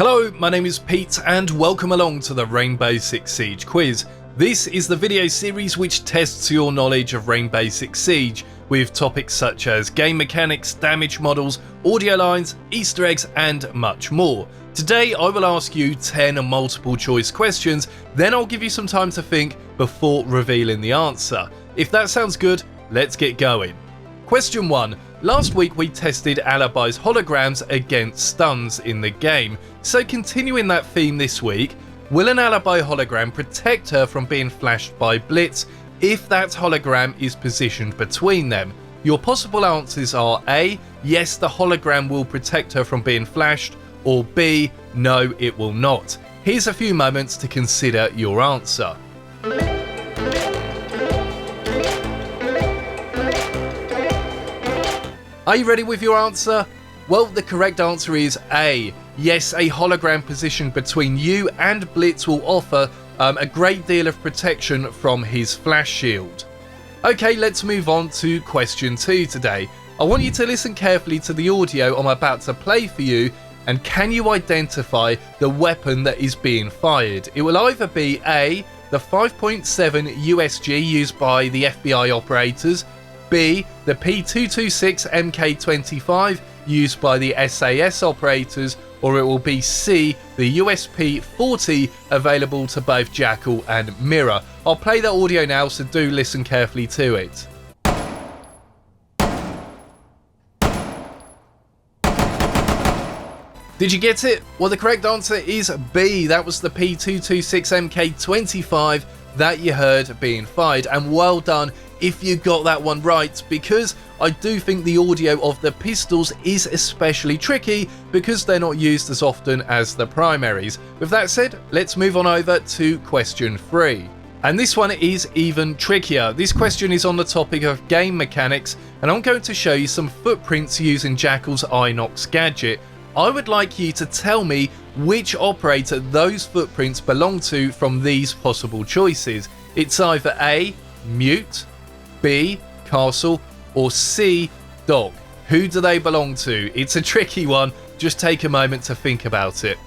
Hello, my name is Pete and welcome along to the Rainbow Six Siege quiz. This is the video series which tests your knowledge of Rainbow Six Siege with topics such as game mechanics, damage models, audio lines, Easter eggs and much more. Today I will ask you 10 multiple choice questions, then I'll give you some time to think before revealing the answer. If that sounds good, let's get going. Question 1. Last week we tested Alibi's holograms against stuns in the game, so continuing that theme this week, will an Alibi hologram protect her from being flashed by Blitz if that hologram is positioned between them? Your possible answers are A. Yes, the hologram will protect her from being flashed, or B. No, it will not. Here's a few moments to consider your answer. Are you ready with your answer? Well, the correct answer is A. Yes, a hologram positioned between you and Blitz will offer a great deal of protection from his flash shield. Okay, let's move on to question 2 today. I want you to listen carefully to the audio I'm about to play for you, and can you identify the weapon that is being fired? It will either be A. the 5.7 USG used by the FBI operators, B. the P226 MK25 used by the SAS operators, or it will be C. the USP40 available to both Jackal and Mirror. I'll play the audio now, so do listen carefully to it. Did you get it? Well, the correct answer is B. That was the P226 MK25 that you heard being fired, and well done if you got that one right, because I do think the audio of the pistols is especially tricky because they're not used as often as the primaries. With that said, let's move on over to question 3. And this one is even trickier. This question is on the topic of game mechanics, and I'm going to show you some footprints using Jackal's Inox gadget. I would like you to tell me which operator those footprints belong to from these possible choices. It's either A. Mute, B. Castle, or C. Dog. Who do they belong to? It's a tricky one, just take a moment to think about it.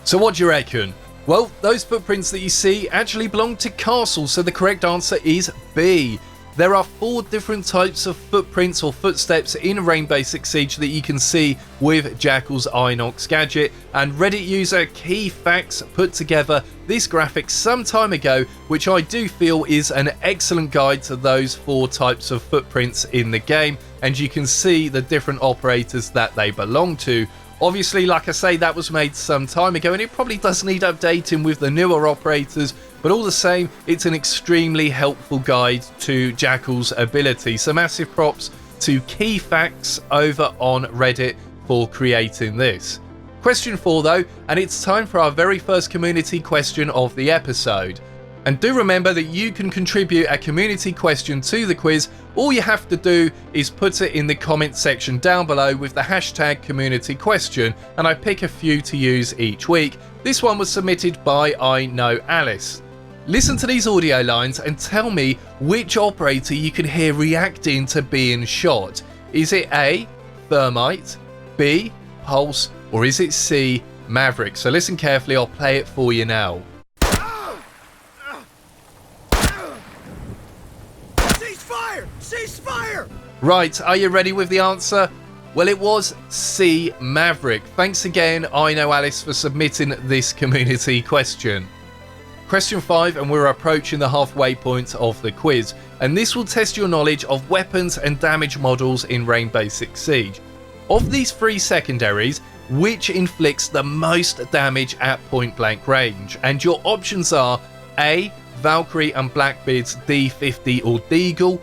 So what do you reckon? Well, those footprints that you see actually belong to Castle, so the correct answer is B. There are 4 different types of footprints or footsteps in Rainbow Six Siege that you can see with Jackal's Inox gadget, and Reddit user KeyFacts put together this graphic some time ago, which I do feel is an excellent guide to those 4 types of footprints in the game, and you can see the different operators that they belong to. Obviously, like I say, that was made some time ago and it probably does need updating with the newer operators, but all the same, it's an extremely helpful guide to Jackal's ability. So massive props to KeyFacts over on Reddit for creating this. Question 4 though, and it's time for our very first community question of the episode. And do remember that you can contribute a community question to the quiz. All you have to do is put it in the comment section down below with the hashtag community question, and I pick a few to use each week. This one was submitted by I Know Alice. Listen to these audio lines and tell me which operator you can hear reacting to being shot. Is it A. Thermite, B. Pulse, or is it C. Maverick? So listen carefully, I'll play it for you now. Ceasefire! Right, are you ready with the answer? Well, it was C. Maverick. Thanks again, I Know Alice, for submitting this community question. Question 5, and we're approaching the halfway point of the quiz, and this will test your knowledge of weapons and damage models in Rainbow Six Siege. Of these 3 secondaries, which inflicts the most damage at point blank range? And your options are A. Valkyrie and Blackbeard's D50 or Deagle,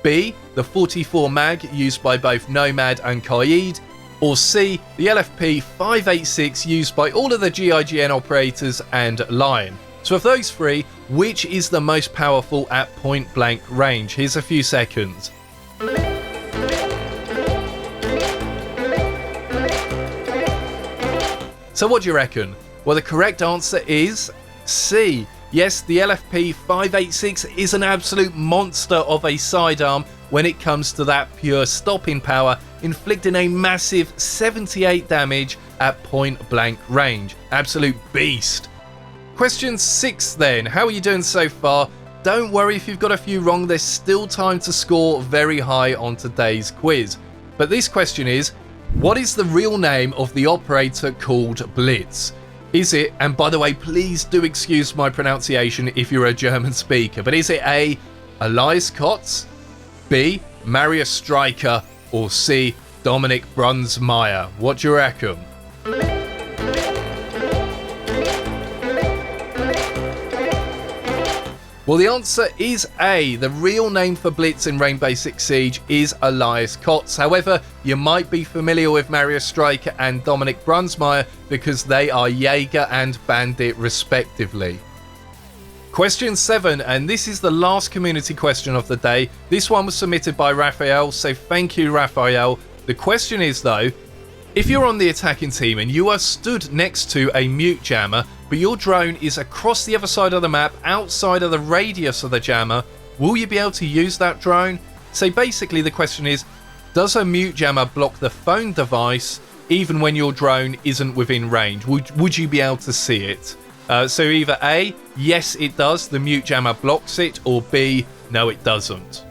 B. the 44 mag used by both Nomad and Qaid, or C. the LFP 586 used by all of the GIGN operators and Lion. So of those 3, which is the most powerful at point blank range? Here's a few seconds. So what do you reckon? Well, the correct answer is C. Yes, the LFP 586 is an absolute monster of a sidearm, when it comes to that pure stopping power, inflicting a massive 78 damage at point blank range. Absolute beast. Question 6 then, how are you doing so far? Don't worry if you've got a few wrong, there's still time to score very high on today's quiz. But this question is, what is the real name of the operator called Blitz? Is it, and by the way, please do excuse my pronunciation if you're a German speaker, but is it A, Elias Kotz, B, Marius Stryker, or C, Dominic Brunsmeyer? What do you reckon? Well, the answer is A. The real name for Blitz in Rainbow Six Siege is Elias Kotz. However, you might be familiar with Marius Stryker and Dominic Brunsmeyer because they are Jaeger and Bandit respectively. Question 7, and this is the last community question of the day. This one was submitted by Raphael, so thank you, Raphael. The question is though, if you're on the attacking team and you are stood next to a mute jammer, but your drone is across the other side of the map, outside of the radius of the jammer, will you be able to use that drone? So basically the question is, does a mute jammer block the phone device even when your drone isn't within range? Would you be able to see it? So either A, yes it does, the mute jammer blocks it, or B, no it doesn't.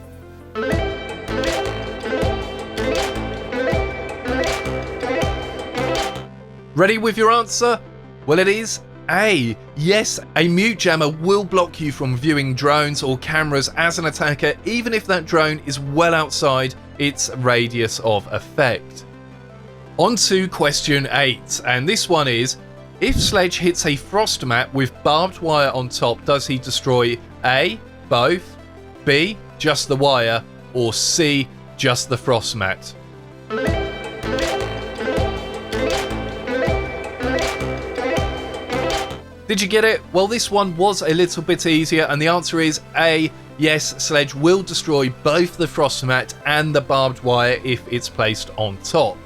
Ready with your answer? Well, it is A. Yes, a mute jammer will block you from viewing drones or cameras as an attacker, even if that drone is well outside its radius of effect. On to question 8, and this one is, if Sledge hits a frost map with barbed wire on top, does he destroy A, both, B, just the wire, or C, just the frost mat? Did you get it? Well, this one was a little bit easier, and the answer is A. Yes, Sledge will destroy both the frost mat and the barbed wire if it's placed on top.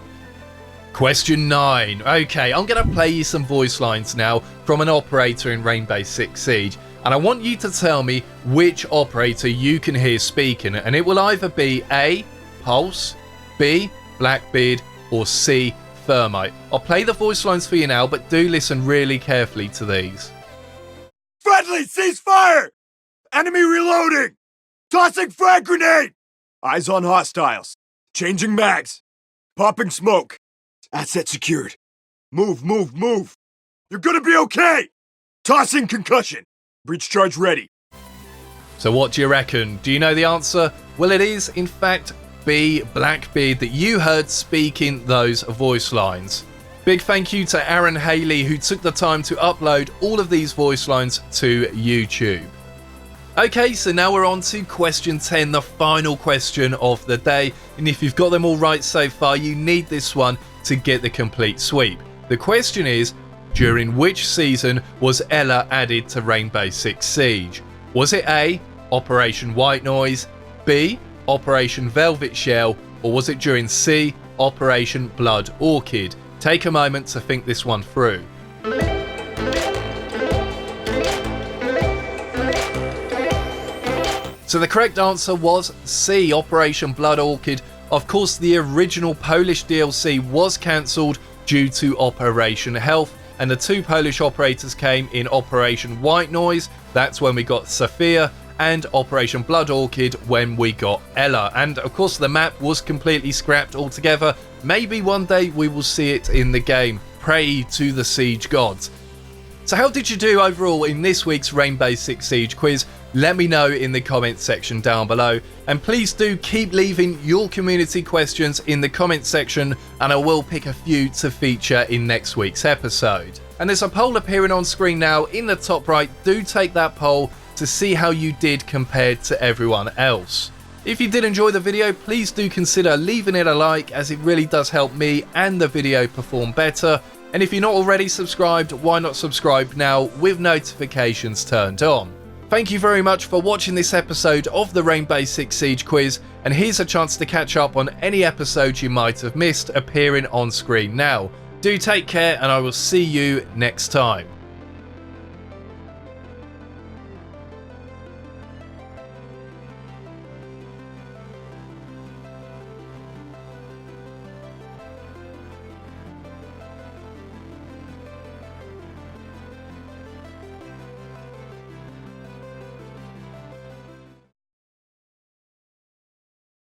Question 9. Okay, I'm going to play you some voice lines now from an operator in Rainbow Six Siege, and I want you to tell me which operator you can hear speaking, and it will either be A, Pulse, B, Blackbeard, or C, Thermite. I'll play the voice lines for you now, but do listen really carefully to these. Friendly, cease fire! Enemy reloading! Tossing frag grenade! Eyes on hostiles. Changing mags. Popping smoke. Asset secured. Move, move, move. You're gonna be okay! Tossing concussion. Breach charge ready. So what do you reckon? Do you know the answer? Well, it is, in fact, B, Blackbeard, that you heard speaking those voice lines. Big thank you to Aaron Haley, who took the time to upload all of these voice lines to YouTube. Okay, so now we're on to question 10, the final question of the day, and if you've got them all right so far, you need this one to get the complete sweep. The question is, during which season was Ella added to Rainbow Six Siege? Was it A, Operation White Noise, B, Operation Velvet Shell, or was it during C, Operation Blood Orchid? Take a moment to think this one through. So the correct answer was C, Operation Blood Orchid. Of course, the original Polish DLC was cancelled due to Operation Health, and the two Polish operators came in Operation White Noise, that's when we got Sophia, and Operation Blood Orchid when we got Ella. And of course the map was completely scrapped altogether. Maybe one day we will see it in the game. Pray to the Siege gods. So how did you do overall in this week's Rainbow Six Siege quiz? Let me know in the comments section down below, and please do keep leaving your community questions in the comments section, and I will pick a few to feature in next week's episode. And there's a poll appearing on screen now in the top right. Do take that poll to see how you did compared to everyone else. If you did enjoy the video, please do consider leaving it a like, as it really does help me and the video perform better. And if you're not already subscribed, why not subscribe now with notifications turned on? Thank you very much for watching this episode of the Rainbow Six Siege quiz, and here's a chance to catch up on any episodes you might have missed appearing on screen now. Do take care, and I will see you next time.